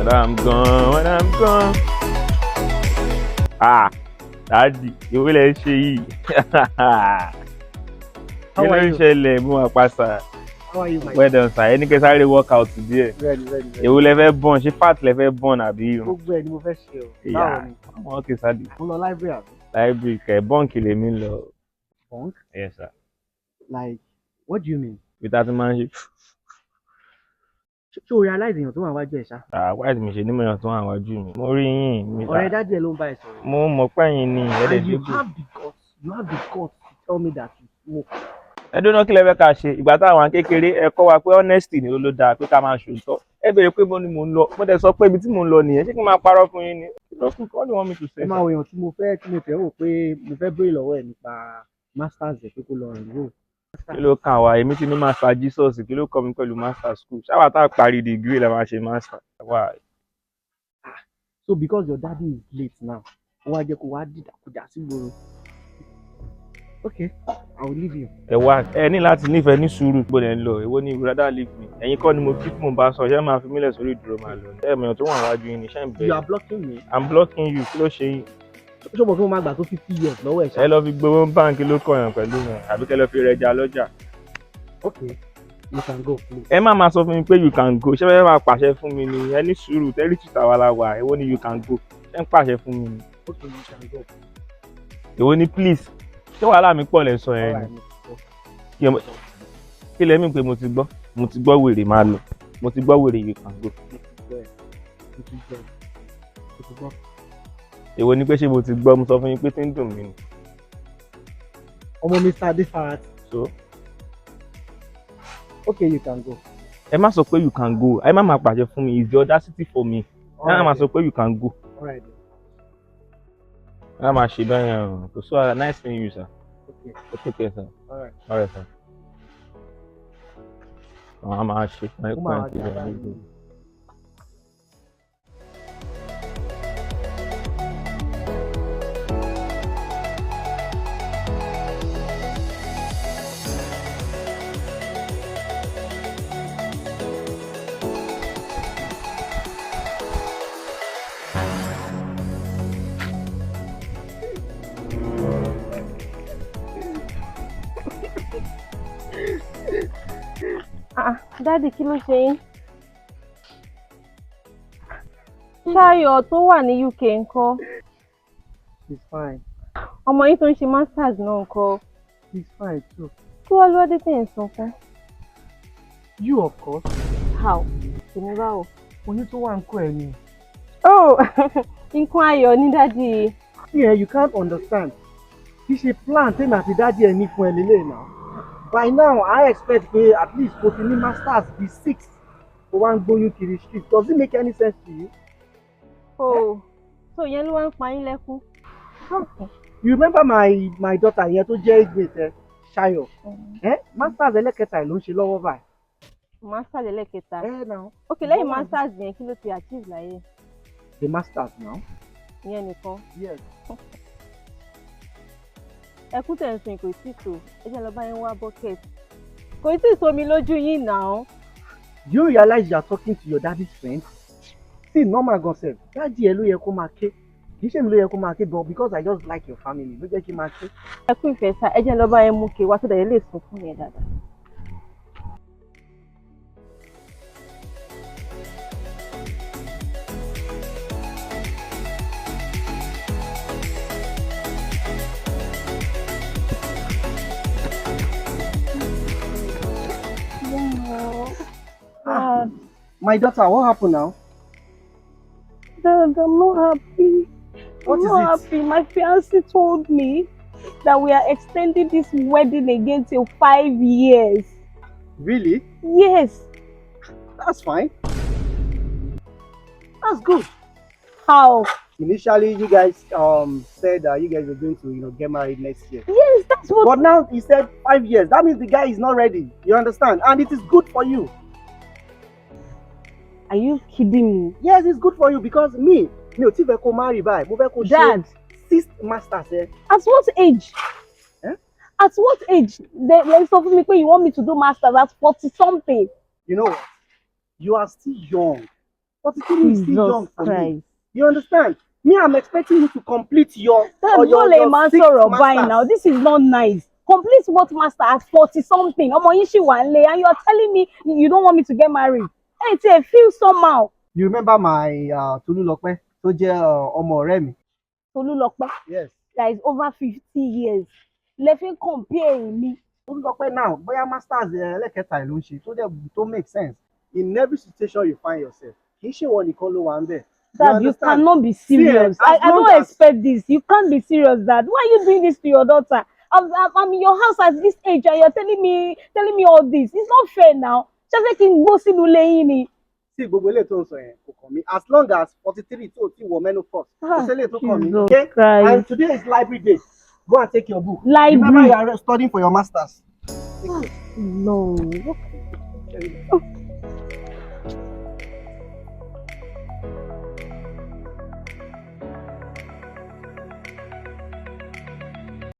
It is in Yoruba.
when I'm gone. Ah, Daddy, you will see. How are you? How are you, my Well done, sir. Any case I work out today. Ready. You will ever born. She fat level born abi. Gbogbo ẹ̀ ni mo fẹ́ ṣe o. Yeah. Okay, sir. Mo lọ library àbí? Library ke bunk le mi lọ. Bunk? Yes, sir. Like, what do you mean? Without man. Ṣé o realize èèyàn tó wà wájú ẹ̀ ṣá? Why mi ṣe ní mẹ́yàn tó wà wájú mi? Mo rí yín. Ọ̀rẹ́ dájú ẹ̀ ló ń bá ẹ sọ̀rọ̀. Mo mọ̀ pé yín ni ẹ̀dẹ̀ And you dúdú. have the guts to tell me that you smoke. Ẹ dúró kí lẹ fẹ́ ká ṣe ìgbà táwọn kékeré ẹ kọ́ wa pé honesty ni ló dáa pé ká máa ṣòótọ́. Ẹ béèrè pé mo ni mò ń lọ. Mo dẹ̀ sọ pé ibi tí mò ń lọ nìyẹn. Ṣé kí n máa parọ́ fún yín ni? What do you want me to say? Ẹ máa wo èèyàn tí mo fẹ́ wò pé mo fẹ́ béèrè lọ́wọ́ ẹ̀ nípa masters ẹ̀ pé kó lọ rìn wò. Kí ló kàn wá? Èmi ti ní master Jesus, kí ló kọ́ mi pẹ̀lú master school? Ṣáwá tá a parí degree la máa ṣe master. Why? So because your daddy is late now, ó wá jẹ́ kó wá dìdàkudà sí gbòòrò. Okay, I will leave you. Ẹ wá ẹ ní láti nífẹ̀ẹ́ ní sùúrù gbọ́dọ̀ ń lọ. Èwo ni you rather leave me? Ẹ̀yin kọ́ ni mo kí fún un bá sọ, ṣé máa fi mílẹ̀ sórí ìdúró máa lọ. Ẹ mọ̀ tó wà wájú yín ni ṣé ń bẹ̀rẹ̀. You are blocking me. I'm blocking you. Kí ló ṣe yín? Ṣé o mọ̀ pé mo máa gbà tó 50 years lọ́wọ́ ẹ̀ ṣá? Ẹ lọ fi gbowó báńkì ló kọ̀yàn pẹ̀lú mi àbí kẹ́ lọ fi rẹja lọ́jà. Okay, you can go please. Ẹ má máa sọ fún mi pé you can go. Ṣé fẹ́ máa pàṣẹ fún mi ni? Ẹ ní sùúrù tẹ́lí tìta wa la wà. Èwo ni you can go? Ṣé ń pàṣẹ fún mi ni? Okay, you can go. Èwo ni please? Ṣé wàhálà mi pọ̀ lẹ́ sọ ẹ ni? Kí lẹ́mí pé mo ti gbọ́ wèrè máa lọ. Mo ti gbọ́ wèrè you can go. Èwo ni pé ṣé mo ti gbọ́ mo sọ fún yín pé tí ń dùn mí ni. Ọmọ Mr. Adefarat. So? Okay, you can go. Ẹ má sọ pé you can go. Ẹ má máa pàṣẹ fún mi. It's the audacity for me. Ẹ má máa sọ pé you can go. Alright. Ẹ má máa ṣe bẹ́ẹ̀ yẹn o. Kò sí wàhálà. Nice meeting you, sir. Okay, sir. Alright, sir. Àwọn a máa ṣe. Daddy, kí ló ṣe yín? Ṣáyọ̀ tó wà ní UK ńkọ́? She's fine. Ọmọ yín tó ń ṣe masters náà ńkọ́? She's fine too. Kí wá ló dé tẹ̀ ń sunkún? You of course. How? Èmi báwo? Oyún tó wà ń kọ́ ẹ ni. Oh, nǹkan ayọ̀ ní daddy. Yeah, you can't understand. Kì í ṣe plan tèmi àti daddy ẹ ní fún ẹ lélẹ̀ náà. By now, I expect at least kò ti ní masters be 6 for one gbóyún kiri street. Does it make any sense to you? Oh, so yẹn ló wá ń pa yín lẹ́kún. You remember my daughter yẹn tó jẹ́ ìgbésẹ̀ Ṣayọ̀? Masters ẹlẹ́kẹta ẹ̀ ló ń ṣe lọ́wọ́ báyìí. Masters ẹlẹ́kẹta? Now. Okay, lẹ́yìn masters yẹn kí ló ti achieve láyé? The masters now. Ìyẹn nìkan? Yes. Ẹkún tẹ̀ ń sìn kò tí tó, ẹ jẹ́ lọ bá yín wá bucket. Kò tí ì somi lójú yín náà. Do you realize you are talking to your daddy's friend? See, normal gan sef, daddy ẹ ló yẹ kó máa ké. Kì í ṣe mi ló yẹ kó máa ké, but because I just like your family ló jẹ́ kí n máa ké. Ẹkún ìfẹ́ sá, ẹ jẹ́ lọ bá yín mú ké wá tó dẹ̀ lè sùn fún yẹn dáadáa. My daughter, what happened now? Dad, I'm not happy. What is I'm not happy. My fiancé told me that we are extending this wedding again till 5 years. Really? Yes. That's fine. That's good. How? Initially, you guys said that you guys were going to, get married next year. Yes, that's what. But now he said 5 years. That means the guy is not ready. You understand? And it is good for you. Are you kidding me? Yes, it's good for you because me ò tí fẹ́ kó marry báyìí. Mo fẹ́ kó ṣe Dad. 6th masters. At what age? At what age? There's something me you want me to do masters at 40 something. You know what? You are still young. 43 is still young for me. Christ. You understand? Me, I'm expecting you to complete your That's your all a man sixth sort of buying now. masters. This is not nice. Complete what master at 40 something. Omo yin shi wa nle, and you are telling me you don't want me to get married. Hey, it's a feel somehow. You remember my Tolulope tó jẹ́ ọmọ ọ̀rẹ́ mi? Tolulope, Yes. that is over 50 years. Let him compare me. Tolulope now, bóyá masters ẹlẹ́kẹta ẹ̀ ló ń ṣe tó make sense. In every situation you find yourself, kì í ṣe ìwọ nìkan ló wà ń bẹ̀. Dad, you cannot be serious. See, I don't expect this. You can't be serious, Dad. Why are you doing this to your daughter? I'm in your house at this age and you're telling me all this. It's not fair now. Just like in sínú ilé yín ni. Sí, gbogbo eléyìí tó ń sọ yẹn kò kàn mí. As long as 43 tó ti wọ menopause, kò sí eléyìí tó kàn mí. Jesus Okay? Christ. And today is library day. Go and take your book. Library. Remember you are studying for your masters. No.